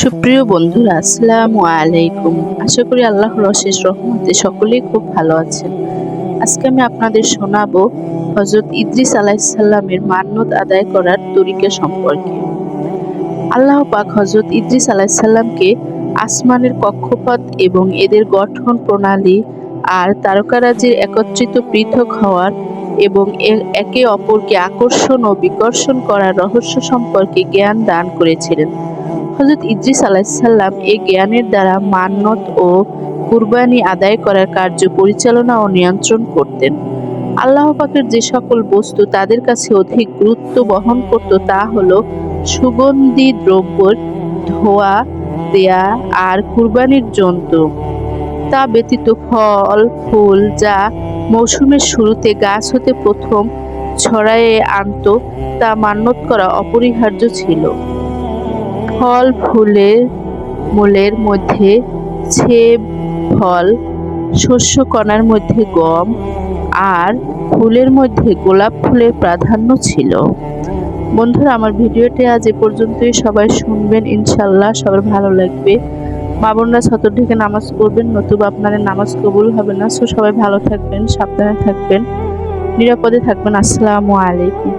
সুপ্রিয় বন্ধুরা, আসসালামু আলাইকুম। আশা করি আল্লাহর অশেষ রহমতে সকলেই খুব ভালো আছেন। আজকে আমি আপনাদের শোনাবো হযরত ইদ্রিস আলাইহিস সালামের মান্নত আদায় করার তরিকা সম্পর্কে। আল্লাহ পাক হযরত ইদ্রিস আলাইহিস সালামকে আসমানের কক্ষপথ এবং এদের গঠন প্রণালী আর তারকারাজির একত্রিত পৃথক হওয়ার এবং একে অপরকে আকর্ষণ ও বিকর্ষণ করার রহস্য সম্পর্কে জ্ঞান দান করেছিলেন। হযরত ইদ্রিস আলাইহিস সালাম এই জ্ঞানের দ্বারা মান্নত ও কুরবানি আদায় করার কার্য পরিচালনা ও নিয়ন্ত্রণ করতেন। আল্লাহ পাকের যে সকল বস্তু তাদের কাছে অধিক গুরুত্ব বহন করত তা হলো সুগন্ধি দ্রব্যের ধোয়া দেয়া আর কুরবানির জন্তু। তা ব্যতীত ফল ফুল যা মৌসুমের শুরুতে গাছ হতে প্রথম ছড়ায়ে আনত তা মান্নত করা অপরিহার্য ছিল। ফল ফুলের মূলের মধ্যে ছেব ফল, শস্যকণার মধ্যে গম আর ফুলের মধ্যে গোলাপ ফুলের প্রাধান্য ছিল। বন্ধুরা, আমার ভিডিওটি আজ এ পর্যন্তই। সবাই শুনবেন, ইনশাল্লাহ সবার ভালো লাগবে। মা বোনরা ছতর ঢেকে নামাজ পড়বেন, নতুবা আপনাদের নামাজ কবুল হবে না। সবাই ভালো থাকবেন, সাবধানে থাকবেন, নিরাপদে থাকবেন। আসসালামু আলাইকুম।